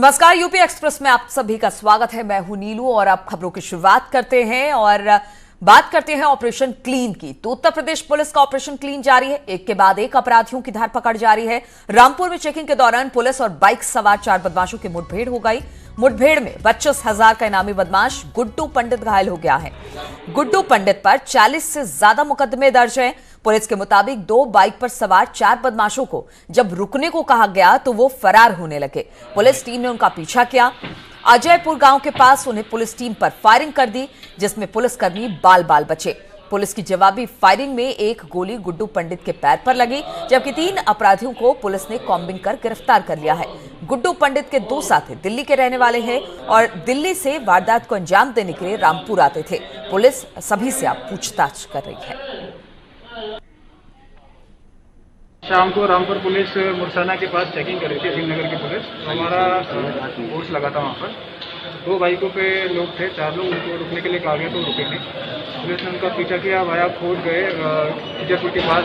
नमस्कार, UP express में आप सभी का स्वागत है। मैं हूं नीलू और अब खबरों की शुरुआत करते हैं और बात करते हैं ऑपरेशन क्लीन की। तो उत्तर प्रदेश पुलिस का ऑपरेशन क्लीन जारी है। एक के बाद एक अपराधियों की धरपकड़ जारी है। रामपुर में चेकिंग के दौरान पुलिस और बाइक सवार 4 बदमाशों की मुठभेड़ हो गई। मुठभेड़ में 25,000 का इनामी बदमाश गुड्डू पंडित घायल हो गया है। गुड्डू पंडित पर 40 से ज्यादा मुकदमे दर्ज हैं। पुलिस के मुताबिक 2 बाइक पर सवार 4 बदमाशों को जब रुकने को कहा गया तो वो फरार होने लगे। पुलिस टीम ने उनका पीछा किया। अजयपुर गांव के पास उन्हें पुलिस टीम पर फायरिंग कर दी, जिसमें पुलिसकर्मी बाल बाल बचे। पुलिस की जवाबी फायरिंग में एक गोली गुड्डू पंडित के पैर पर लगी, जबकि 3 अपराधियों को पुलिस ने कॉम्बिंग कर गिरफ्तार कर लिया है। गुड्डू पंडित के 2 साथी दिल्ली के रहने वाले हैं और दिल्ली से वारदात को अंजाम देने के लिए रामपुर आते थे। पुलिस सभी से अब पूछताछ कर रही है। शाम को रामपुर पुलिस मुरसाना के पास चेकिंग कर रही थी, भीमनगर की पुलिस। हमारा फोर्स लगा था वहाँ पर। 2 बाइकों पे लोग थे, 4 लोग। उनको रुकने के लिए कहा गया तो रुके नहीं। पुलिस ने उनका पीछा किया, वाया खोद गए अजयपुर के पास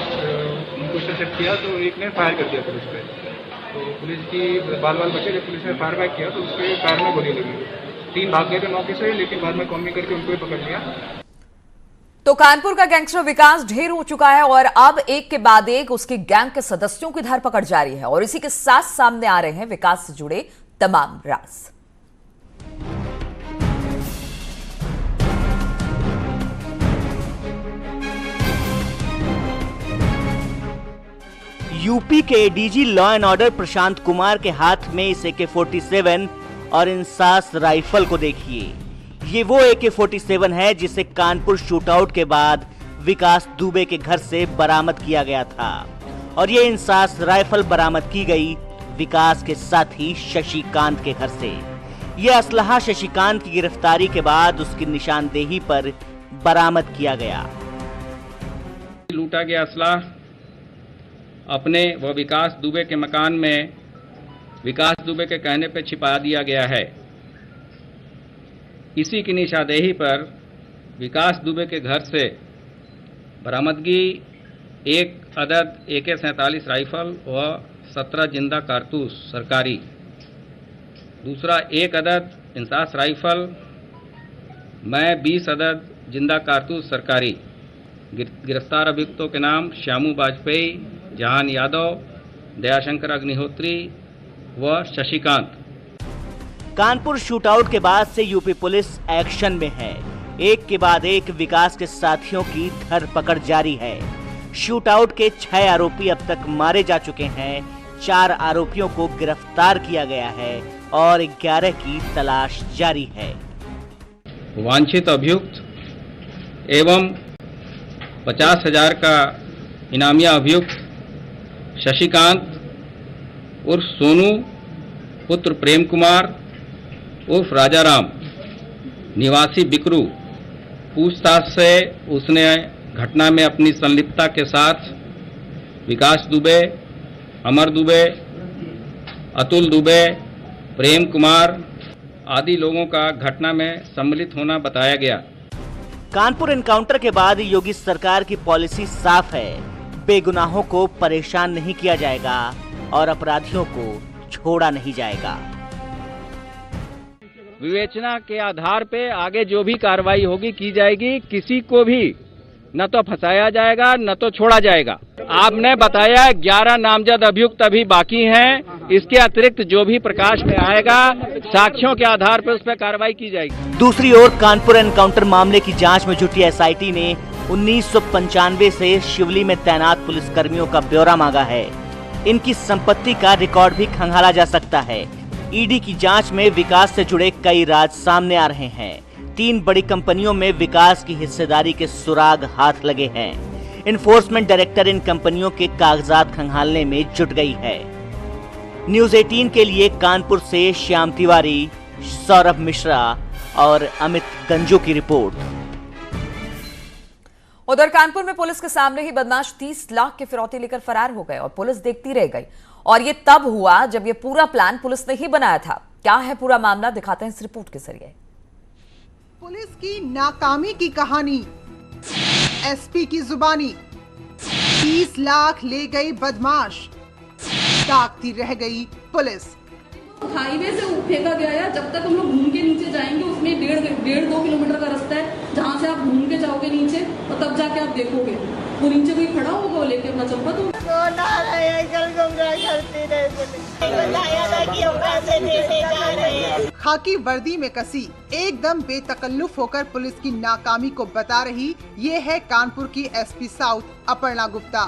उनको इंटरसेप्ट किया तो एक ने फायर कर दिया पुलिस पे। तो पुलिस की बाल बाल बचे। जब पुलिस ने फायर बैक किया तो उसके पैर में गोली लगी। 3 भाग गए थे मौके से, लेकिन बाद में कॉम्बिंग करके उनको भी पकड़ लिया। तो कानपुर का गैंगस्टर विकास ढेर हो चुका है और अब एक के बाद एक उसके गैंग के सदस्यों की धरपकड़ जारी है और इसी के साथ सामने आ रहे हैं विकास से जुड़े तमाम राज। यूपी के ADG law and order Prashant Kumar के हाथ में इस AK-47 और इंसास राइफल को देखिए। ये वो AK-47 है जिसे कानपुर शूटआउट के बाद विकास दुबे के घर से बरामद किया गया था और ये इंसास राइफल बरामद की गई विकास के साथी शशिकांत के घर से। यह असलहा शशिकांत की गिरफ्तारी के बाद उसकी निशानदेही पर बरामद किया गया। लूटा गया असला अपने व विकास दुबे के मकान में विकास दुबे के कहने पर छिपा दिया गया है। इसी की निशानदेही पर विकास दुबे के घर से बरामदगी 1 अदद AK-47 राइफल व 17 जिंदा कारतूस सरकारी, दूसरा 1 अदद इंसास राइफल में 20 अदद जिंदा कारतूस सरकारी। गिरफ्तार अभियुक्तों के नाम श्यामू वाजपेयी, जहान यादव, दयाशंकर अग्निहोत्री व शशिकांत। कानपुर शूटआउट के बाद से यूपी पुलिस एक्शन में है। एक के बाद एक विकास के साथियों की धरपकड़ जारी है। शूटआउट के 6 आरोपी अब तक मारे जा चुके हैं। 4 आरोपियों को गिरफ्तार किया गया है और 11 की तलाश जारी है। वांछित अभियुक्त एवं 50,000 का इनामिया अभियुक्त शशिकांत उर्फ सोनू पुत्र प्रेम कुमार उर्फ राजाराम निवासी बिकरू, पूछताछ से उसने घटना में अपनी संलिप्तता के साथ विकास दुबे, अमर दुबे, अतुल दुबे, प्रेम कुमार आदि लोगों का घटना में सम्मिलित होना बताया गया। कानपुर एनकाउंटर के बाद योगी सरकार की पॉलिसी साफ है। बेगुनाहों को परेशान नहीं किया जाएगा और अपराधियों को छोड़ा नहीं जाएगा। विवेचना के आधार पे आगे जो भी कार्रवाई होगी की जाएगी। किसी को भी न तो फंसाया जाएगा न तो छोड़ा जाएगा। आपने बताया 11 नामजद अभियुक्त अभी बाकी हैं। इसके अतिरिक्त जो भी प्रकाश में आएगा साक्ष्यों के आधार पर उस पर कार्रवाई की जाएगी। दूसरी ओर कानपुर एनकाउंटर मामले की जांच में जुटी SIT ने 1995 से शिवली में तैनात पुलिसकर्मियों का ब्यौरा मांगा है। इनकी संपत्ति का रिकॉर्ड भी खंगाला जा सकता है। ईडी की जांच में विकास से जुड़े कई राज सामने आ रहे हैं। 3 बड़ी कंपनियों में विकास की हिस्सेदारी के सुराग हाथ लगे हैं। इन्फोर्समेंट डायरेक्टर इन कंपनियों के कागजात खंगालने में जुट गई है। न्यूज़ 18 के लिए कानपुर से श्याम तिवारी, सौरभ मिश्रा और अमित गंजू की रिपोर्ट। उधर कानपुर में पुलिस के सामने ही बदमाश 30 लाख की फिरौती लेकर फरार हो गए और पुलिस देखती रह गई। और ये तब हुआ जब ये पूरा प्लान पुलिस ने ही बनाया था। क्या है पूरा मामला, दिखाते हैं इस रिपोर्ट के जरिए। पुलिस की नाकामी की कहानी, SP की जुबानी। 30 लाख ले गई बदमाश, ताकती रह गई पुलिस। हाईवे से फेंका गया है। जब तक हम लोग घूम के नीचे जाएंगे उसमें 1.5-2 किलोमीटर का रास्ता है, जहाँ से आप घूम के जाओगे नीचे और तब जाके आप देखोगे वो नीचे कोई खड़ा होगा और लेके अपना चंपत होगा। खाकी वर्दी में कसी एकदम बेतकल्लुफ होकर पुलिस की नाकामी को बता रही ये है कानपुर की एसपी साउथ अपर्णा गुप्ता।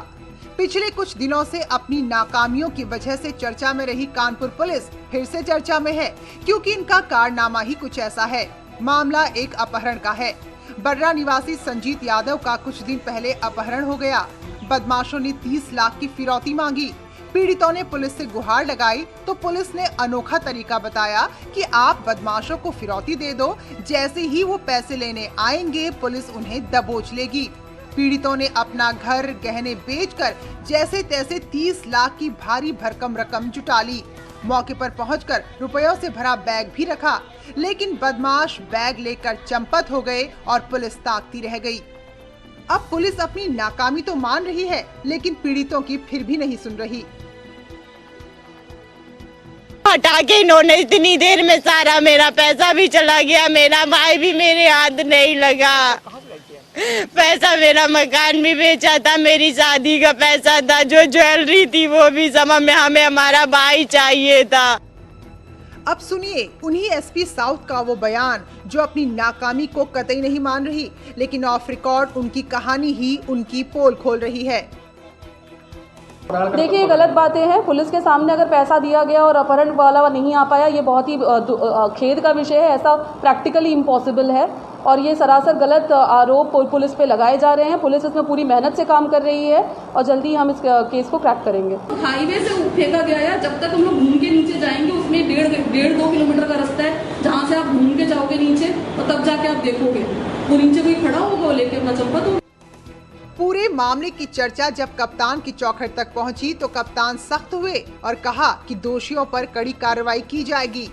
पिछले कुछ दिनों से अपनी नाकामियों की वजह से चर्चा में रही कानपुर पुलिस फिर से चर्चा में है, क्योंकि इनका कारनामा ही कुछ ऐसा है। मामला एक अपहरण का है। बर्रा निवासी संजीत यादव का कुछ दिन पहले अपहरण हो गया। बदमाशों ने 30 लाख की फिरौती मांगी। पीड़ितों ने पुलिस से गुहार लगाई तो पुलिस ने अनोखा तरीका बताया कि आप बदमाशों को फिरौती दे दो, जैसे ही वो पैसे लेने आएंगे पुलिस उन्हें दबोच लेगी। पीड़ितों ने अपना घर गहने बेचकर जैसे तैसे 30 लाख की भारी भरकम रकम जुटा ली। मौके पर पहुंचकर रुपयों से भरा बैग भी रखा, लेकिन बदमाश बैग लेकर चंपत हो गए और पुलिस ताकती रह गई। अब पुलिस अपनी नाकामी तो मान रही है, लेकिन पीड़ितों की फिर भी नहीं सुन रही। हटा के इन्होंने इतनी देर में सारा मेरा पैसा भी चला गया, मेरा भाई भी मेरे हाथ नहीं लगा। पैसा मेरा मकान भी बेचा था, मेरी शादी का पैसा था, जो ज्वेलरी थी वो भी समझ में हमें हमारा भाई चाहिए था। अब सुनिए उन्हीं एसपी साउथ का वो बयान जो अपनी नाकामी को कतई नहीं मान रही, लेकिन ऑफ रिकॉर्ड उनकी कहानी ही उनकी पोल खोल रही है। देखिए गलत बातें हैं। पुलिस के सामने अगर पैसा दिया गया और अपहरण वाला नहीं आ पाया, ये बहुत ही खेद का विषय है। ऐसा प्रैक्टिकली इम्पॉसिबल है और ये सरासर गलत आरोप पुलिस पे लगाए जा रहे हैं। पुलिस इसमें पूरी मेहनत से काम कर रही है और जल्दी हम इस केस को क्रैक करेंगे। हाईवे से फेंका गया है। जब तक हम लोग घूम के नीचे जाएंगे उसमें 1.5-2 किलोमीटर का रास्ता है, जहाँ से आप घूम के जाओगे नीचे और तब जाके आप देखोगे वो नीचे कोई खड़ा होगा और लेके अपना चंपत होगा। पूरे मामले की चर्चा जब कप्तान की चौखट तक पहुंची तो कप्तान सख्त हुए और कहा कि दोषियों पर कड़ी कार्रवाई की जाएगी।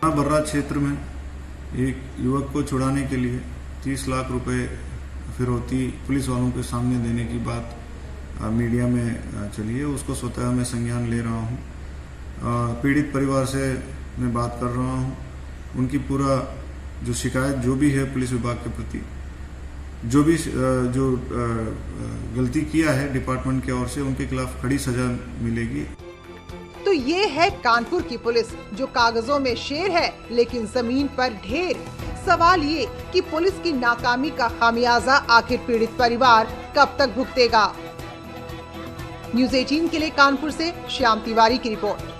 बर्रा क्षेत्र में एक युवक को छुड़ाने के लिए 30 लाख रुपए फिरौती पुलिस वालों के सामने देने की बात मीडिया में चली है। उसको स्वतः मैं संज्ञान ले रहा हूँ। पीड़ित परिवार से मैं बात कर रहा हूँ। उनकी पूरा जो शिकायत जो भी है पुलिस विभाग के प्रति, जो भी गलती किया है डिपार्टमेंट की ओर से, उनके खिलाफ कड़ी सजा मिलेगी। तो ये है कानपुर की पुलिस जो कागजों में शेर है लेकिन जमीन पर ढेर। सवाल ये कि पुलिस की नाकामी का खामियाजा आखिर पीड़ित परिवार कब तक भुगतेगा। न्यूज़ 18 के लिए कानपुर से श्याम तिवारी की रिपोर्ट।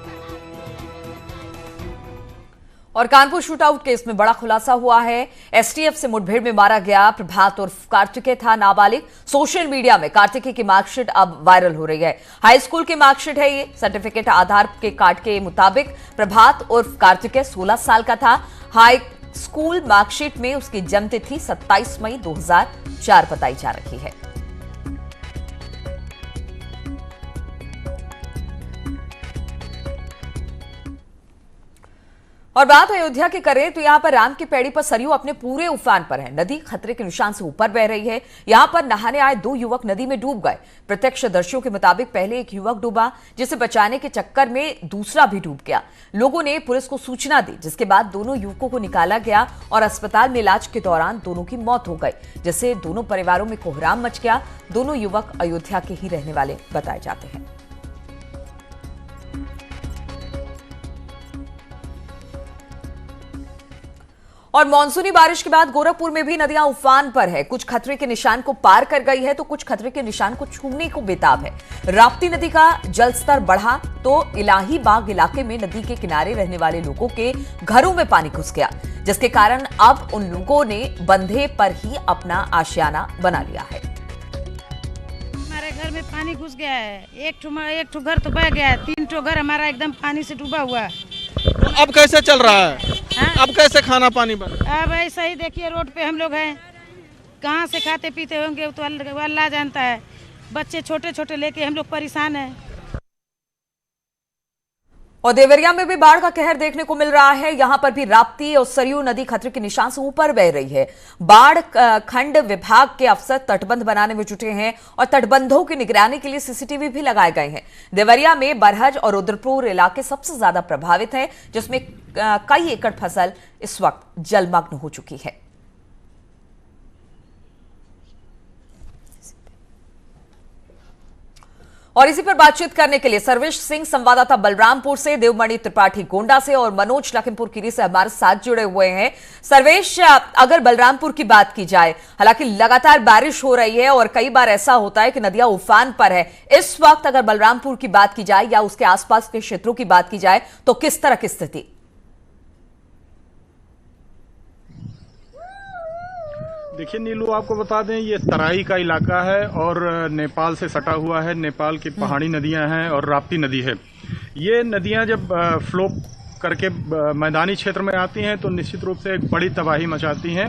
और कानपुर शूटआउट केस में बड़ा खुलासा हुआ है। एसटीएफ से मुठभेड़ में मारा गया प्रभात उर्फ कार्तिकेय था नाबालिग। सोशल मीडिया में कार्तिकेय की मार्कशीट अब वायरल हो रही है। हाई स्कूल की मार्कशीट है ये। सर्टिफिकेट आधार के कार्ड के मुताबिक प्रभात उर्फ कार्तिकेय 16 साल का था। हाई स्कूल मार्कशीट में उसकी जन्मतिथि 27 मई 2004 बताई जा रही है। और बात अयोध्या की करें तो यहां पर राम की पैड़ी पर सरयू अपने पूरे उफान पर है। नदी खतरे के निशान से ऊपर बह रही है। यहां पर नहाने आए 2 युवक नदी में डूब गए। प्रत्यक्षदर्शियों के मुताबिक पहले एक युवक डूबा, जिसे बचाने के चक्कर में दूसरा भी डूब गया। लोगों ने पुलिस को सूचना दी, जिसके बाद दोनों युवकों को निकाला गया और अस्पताल में इलाज के दौरान दोनों की मौत हो गई, जिससे दोनों परिवारों में कोहराम मच गया। दोनों युवक अयोध्या के ही रहने वाले बताए जाते हैं। और मानसूनी बारिश के बाद गोरखपुर में भी नदियां उफान पर है। कुछ खतरे के निशान को पार कर गई है तो कुछ खतरे के निशान को छूने को बेताब है। राप्ती नदी का जलस्तर बढ़ा तो इलाही बाग इलाके में नदी के किनारे रहने वाले लोगों के घरों में पानी घुस गया, जिसके कारण अब उन लोगों ने बंधे पर ही अपना आशियाना बना लिया है। हमारे घर में पानी घुस गया है। एक ठो घर तो बह गया है। 3 ठो घर हमारा एकदम पानी से डूबा हुआ है। अब कैसे चल रहा है? अब कैसे खाना पानी बन? अब ऐसा ही देखिए, रोड पे हम लोग हैं, कहाँ से खाते पीते होंगे तो अल्लाह जानता है। बच्चे छोटे छोटे लेके हम लोग परेशान हैं। और देवरिया में भी बाढ़ का कहर देखने को मिल रहा है। यहां पर भी राप्ती और सरयू नदी खतरे के निशान से ऊपर बह रही है। बाढ़ खंड विभाग के अफसर तटबंध बनाने में जुटे हैं और तटबंधों की निगरानी के लिए सीसीटीवी भी लगाए गए हैं। देवरिया में बरहज और रुद्रपुर इलाके सबसे ज्यादा प्रभावित हैं, जिसमें कई एकड़ फसल इस वक्त जलमग्न हो चुकी है। और इसी पर बातचीत करने के लिए सर्वेश सिंह संवाददाता बलरामपुर से, देवमणि त्रिपाठी गोंडा से और मनोज लखीमपुर खीरी से हमारे साथ जुड़े हुए हैं। सर्वेश, अगर बलरामपुर की बात की जाए, हालांकि लगातार बारिश हो रही है और कई बार ऐसा होता है कि नदियां उफान पर है। इस वक्त अगर बलरामपुर की बात की जाए या उसके आसपास के क्षेत्रों की बात की जाए तो किस तरह की स्थिति? देखिए नीलू, आपको बता दें ये तराई का इलाका है और नेपाल से सटा हुआ है। नेपाल की पहाड़ी नदियां हैं और राप्ती नदी है। ये नदियां जब फ्लो करके मैदानी क्षेत्र में आती हैं तो निश्चित रूप से एक बड़ी तबाही मचाती हैं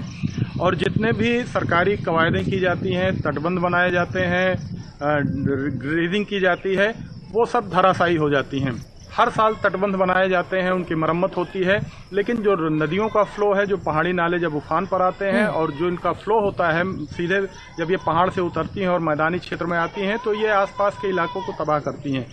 और जितने भी सरकारी कवायदें की जाती हैं, तटबंध बनाए जाते हैं, ग्रेडिंग की जाती है, वो सब धराशायी हो जाती हैं। हर साल तटबंध बनाए जाते हैं, उनकी मरम्मत होती है, लेकिन जो नदियों का फ्लो है, जो पहाड़ी नाले जब उफान पर आते हैं और जो इनका फ्लो होता है सीधे जब ये पहाड़ से उतरती हैं और मैदानी क्षेत्र में आती हैं तो ये आसपास के इलाकों को तबाह करती हैं।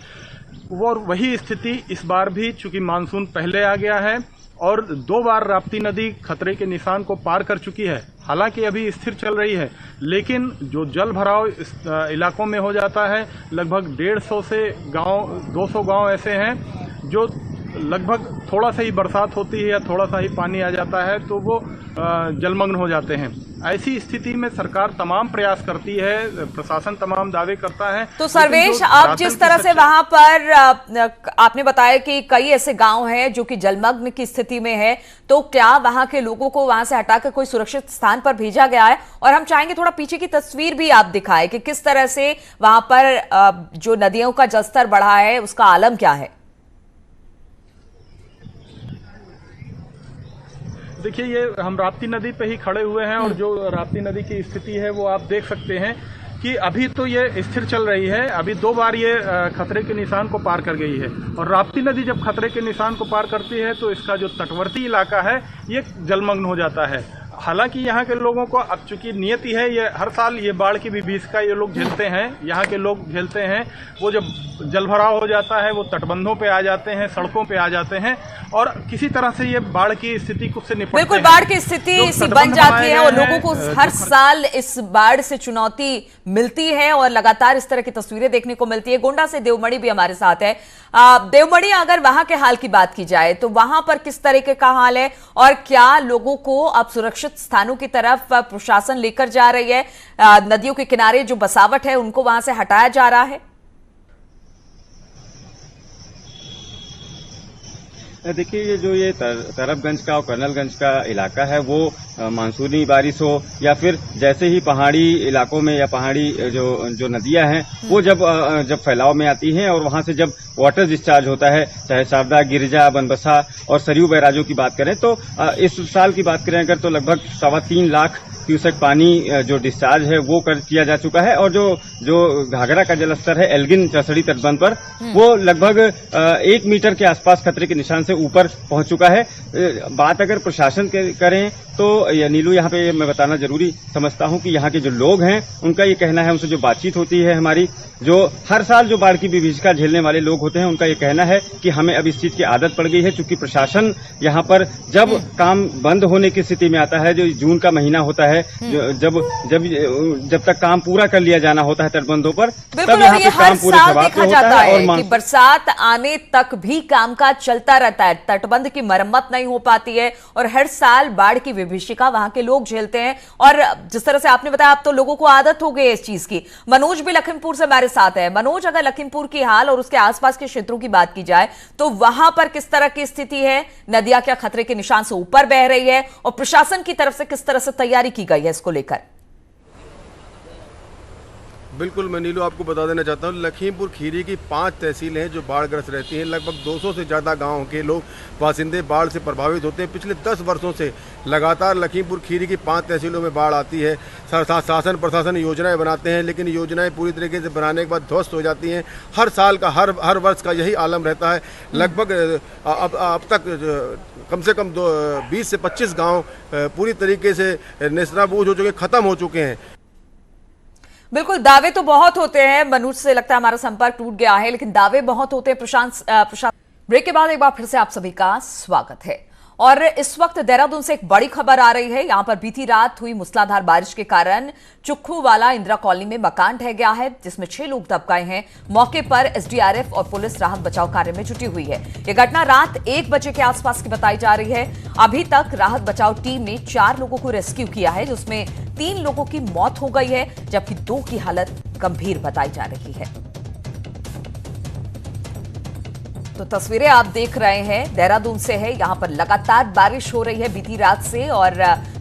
और वही स्थिति इस बार भी, चूंकि मानसून पहले आ गया है और 2 बार राप्ती नदी खतरे के निशान को पार कर चुकी है। हालांकि अभी स्थिर चल रही है, लेकिन जो जल भराव इस इलाकों में हो जाता है, लगभग 150 से 200 गांव ऐसे हैं जो लगभग थोड़ा सा ही बरसात होती है या थोड़ा सा ही पानी आ जाता है तो वो जलमग्न हो जाते हैं। ऐसी स्थिति में सरकार तमाम प्रयास करती है, प्रशासन तमाम दावे करता है। तो सर्वेश, अब जिस तरह से वहां पर आपने बताया कि कई ऐसे गांव हैं जो कि जलमग्न की स्थिति में है, तो क्या वहां के लोगों को वहां से हटाकर कोई सुरक्षित स्थान पर भेजा गया है? और हम चाहेंगे थोड़ा पीछे की तस्वीर भी आप दिखाएं कि किस तरह से वहां पर जो नदियों का जलस्तर बढ़ा है उसका आलम क्या है। देखिए, ये हम राप्ती नदी पे ही खड़े हुए हैं और जो राप्ती नदी की स्थिति है वो आप देख सकते हैं कि अभी तो ये स्थिर चल रही है। अभी 2 बार ये खतरे के निशान को पार कर गई है और राप्ती नदी जब खतरे के निशान को पार करती है तो इसका जो तटवर्ती इलाका है ये जलमग्न हो जाता है। हालांकि यहाँ के लोगों को अब चूंकि नियति है, ये हर साल ये बाढ़ की विभीषिका ये लोग झेलते हैं, यहाँ के लोग झेलते हैं। वो जब जलभराव हो जाता है वो तटबंधों पे आ जाते हैं, सड़कों पे आ जाते हैं और किसी तरह से ये बाढ़ की स्थिति कुछ से निपटते हैं। बिल्कुल, बाढ़ की स्थिति इसी बन जाती है और लोगों को हर साल इस बाढ़ से चुनौती मिलती है और लगातार इस तरह की तस्वीरें देखने को मिलती है। गोंडा से देवमणि भी हमारे साथ है। देवमणि, अगर वहां के हाल की बात की जाए तो वहां पर किस तरीके का हाल है और क्या लोगों को अब सुरक्षित स्थानों की तरफ प्रशासन लेकर जा रही है? नदियों के किनारे जो बसावट है उनको वहां से हटाया जा रहा है? देखिए, ये जो ये तरफगंज का और कर्नलगंज का इलाका है वो मानसूनी बारिश हो या फिर जैसे ही पहाड़ी इलाकों में या पहाड़ी जो नदियां हैं वो जब फैलाव में आती हैं और वहां से जब वाटर डिस्चार्ज होता है, चाहे शारदा, गिरिजा, बनबसा और सरयू बैराजों की बात करें तो इस साल की बात करें अगर तो लगभग 3.25 लाख क्यूसेक पानी जो डिस्चार्ज है वो किया जा चुका है और जो घाघरा का जलस्तर है एल्गिन चौसड़ी तटबंध पर वो लगभग 1 मीटर के आसपास खतरे के निशान से ऊपर पहुंच चुका है। बात अगर प्रशासन करें तो नीलू, यहाँ पे मैं बताना जरूरी समझता हूँ कि यहाँ के जो लोग हैं उनका ये कहना है, उनसे जो बातचीत होती है हमारी, जो हर साल जो बाढ़ की विभीषिका झेलने वाले लोग होते हैं उनका ये कहना है कि हमें अब इस चीज की आदत पड़ गई है, क्योंकि प्रशासन यहाँ पर जब काम बंद होने की स्थिति में आता है, जो जून का महीना होता है, जब तक काम पूरा कर लिया जाना होता है तटबंधों पर, तब यहाँ पे काम पूरे दबाव पे होता है और बरसात आने तक भी कामकाज चलता रहता है, तटबंध की मरम्मत नहीं हो पाती है और हर साल बाढ़ की विभीषिका वहां के लोग झेलते हैं। और जिस तरह से आपने बताया, अब तो लोगों को आदत हो गई है इस चीज की। मनोज भी लखीमपुर से हमारे साथ है। मनोज, अगर लखीमपुर की हाल और उसके आसपास के क्षेत्रों की बात की जाए तो वहां पर किस तरह की स्थिति है? नदियां क्या खतरे के निशान से ऊपर बह रही है और प्रशासन की तरफ से किस तरह से तैयारी की गई है इसको लेकर? बिल्कुल, मैं नीलू आपको बता देना चाहता हूँ, लखीमपुर खीरी की 5 तहसीलें हैं जो बाढ़ग्रस्त रहती हैं। लगभग 200 से ज़्यादा गाँव के लोग बासिंदे बाढ़ से प्रभावित होते हैं। पिछले 10 वर्षों से लगातार लखीमपुर खीरी की 5 तहसीलों में बाढ़ आती है। शासन प्रशासन योजनाएं बनाते हैं, लेकिन योजनाएं पूरी तरीके से बनाने के बाद ध्वस्त हो जाती हैं। हर साल का हर वर्ष का यही आलम रहता है। लगभग अब तक कम से कम 20 से 25 गाँव पूरी तरीके से नेस्तनाबूद हो चुके, ख़त्म हो चुके हैं। बिल्कुल, दावे तो बहुत होते हैं। मनोज से लगता है हमारा संपर्क टूट गया है, लेकिन दावे बहुत होते हैं। प्रशांत, ब्रेक के बाद एक बार फिर से आप सभी का स्वागत है। और इस वक्त देहरादून से एक बड़ी खबर आ रही है। यहां पर बीती रात हुई मूसलाधार बारिश के कारण चुक्खूवाला इंदिरा कॉलोनी में मकान ढह गया है, जिसमें 6 लोग दब गए हैं। मौके पर एसडीआरएफ और पुलिस राहत बचाव कार्य में जुटी हुई है। यह घटना रात 1 बजे के आसपास की बताई जा रही है। अभी तक राहत बचाव टीम ने 4 लोगों को रेस्क्यू किया है, जिसमें 3 लोगों की मौत हो गई है, जबकि 2 की हालत गंभीर बताई जा रही है। तो तस्वीरें आप देख रहे हैं देहरादून से है। यहां पर लगातार बारिश हो रही है बीती रात से, और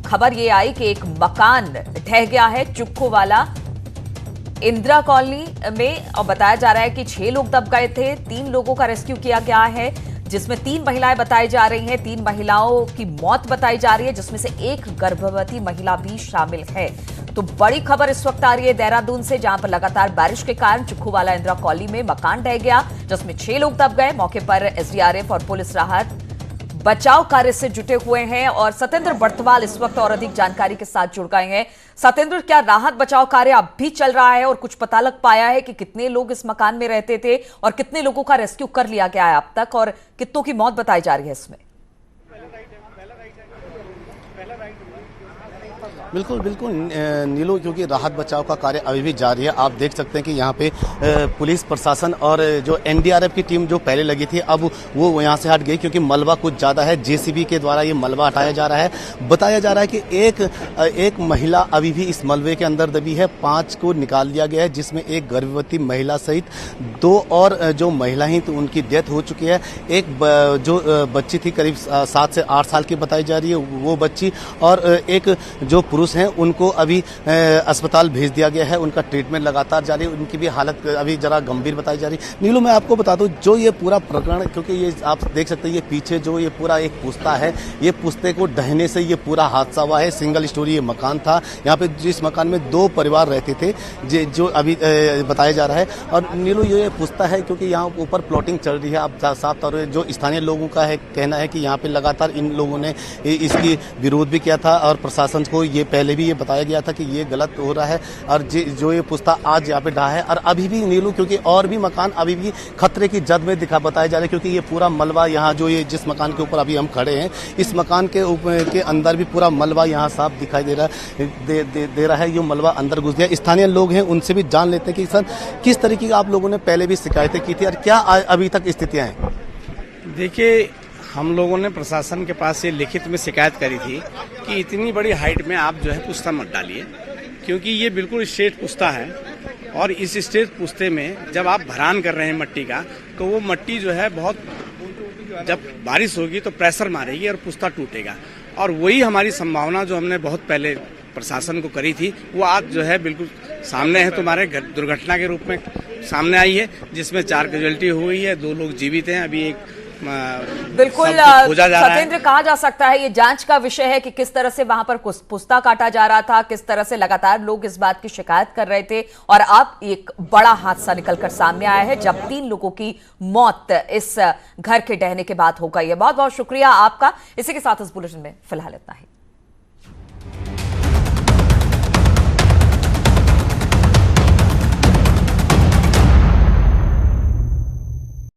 खबर ये आई कि एक मकान ढह गया है चुक्खूवाला इंदिरा कॉलोनी में, और बताया जा रहा है कि 6 लोग दब गए थे। 3 लोगों का रेस्क्यू किया गया है, जिसमें 3 महिलाएं बताई जा रही हैं। 3 महिलाओं की मौत बताई जा रही है, जिसमें से एक गर्भवती महिला भी शामिल है। तो बड़ी खबर इस वक्त आ रही है देहरादून से, जहां पर लगातार बारिश के कारण चुक्खूवाला इंदिरा कॉलोनी में मकान ढह गया, जिसमें 6 लोग दब गए। मौके पर एसडीआरएफ और पुलिस राहत बचाव कार्य से जुटे हुए हैं। और सत्येंद्र बर्तवाल इस वक्त और अधिक जानकारी के साथ जुड़ गए हैं। सत्येंद्र, क्या राहत बचाव कार्य अब भी चल रहा है और कुछ पता लग पाया है कि कितने लोग इस मकान में रहते थे और कितने लोगों का रेस्क्यू कर लिया गया है अब तक, और कितनों की मौत बताई जा रही है इसमें? बिल्कुल नीलू, क्योंकि राहत बचाव का कार्य अभी भी जारी है। आप देख सकते हैं कि यहाँ पे पुलिस प्रशासन और जो एनडीआरएफ की टीम जो पहले लगी थी, अब वो यहाँ से हट गई, क्योंकि मलबा कुछ ज़्यादा है। जेसीबी के द्वारा ये मलबा हटाया जा रहा है। बताया जा रहा है कि एक महिला अभी भी इस मलबे के अंदर दबी है। 5 को निकाल लिया गया है, जिसमें एक गर्भवती महिला सहित 2 और जो महिलाएं तो उनकी डेथ हो चुकी है। एक जो बच्ची थी करीब 7 से 8 साल की बताई जा रही है, वो बच्ची, और एक जो पुरुष हैं उनको अभी अस्पताल भेज दिया गया है। उनका ट्रीटमेंट लगातार जारी है। उनकी भी हालत अभी जरा गंभीर बताई जा रही है। नीलू, मैं आपको बता दूं, जो ये पूरा प्रकरण, क्योंकि ये आप देख सकते हैं, ये पीछे जो ये पूरा एक पुस्ता है, ये पुस्ते को ढहने से ये पूरा हादसा हुआ है। सिंगल स्टोरी ये मकान था। यहाँ पे जिस मकान में 2 परिवार रहते थे, जो अभी बताया जा रहा है। और नीलू, ये पुस्ता है क्योंकि यहाँ ऊपर प्लॉटिंग चल रही है। आप साफ तौर पर जो स्थानीय लोगों का है कहना है कि यहाँ पे लगातार इन लोगों ने इसकी विरोध भी किया था, और प्रशासन को ये पहले भी ये बताया गया था कि ये गलत हो रहा है। और जो ये पुस्ता आज यहाँ पे ढहा है, और अभी भी नीलू, क्योंकि और भी मकान अभी भी खतरे की जद में बताया जा रहा है, क्योंकि ये पूरा मलबा यहाँ जो ये जिस मकान के ऊपर अभी हम खड़े हैं, इस मकान के अंदर भी पूरा मलबा यहाँ साफ दिखाई दे रहा है। ये मलबा अंदर घुस गया। स्थानीय लोग हैं, उनसे भी जान लेते हैं कि सर किस तरीके की आप लोगों ने पहले भी शिकायतें की थी और क्या अभी तक स्थितियाँ हैं? देखिए, हम लोगों ने प्रशासन के पास ये लिखित में शिकायत करी थी कि इतनी बड़ी हाइट में आप जो है पुस्ता मत डालिए, क्योंकि ये बिल्कुल स्ट्रेट पुस्ता है, और इस स्ट्रेट पुस्ते में जब आप भरान कर रहे हैं मट्टी का, तो वो मट्टी जो है बहुत, जब बारिश होगी तो प्रेशर मारेगी और पुस्ता टूटेगा। और वही हमारी संभावना जो हमने बहुत पहले प्रशासन को करी थी, वो आज जो है बिल्कुल सामने है। तुम्हारे दुर्घटना के रूप में सामने आई है, जिसमें 4 कैजुअल्टी हुई है, 2 लोग जीवित हैं। अभी एक बिल्कुल सत्येंद्र, कहा जा सकता है ये जांच का विषय है कि किस तरह से वहां पर पुस्ता काटा जा रहा था, किस तरह से लगातार लोग इस बात की शिकायत कर रहे थे, और अब एक बड़ा हादसा निकलकर सामने आया है, जब 3 लोगों की मौत इस घर के ढहने के बाद हो गई है। बहुत बहुत शुक्रिया आपका। इसी के साथ इस बुलेटिन में फिलहाल इतना ही।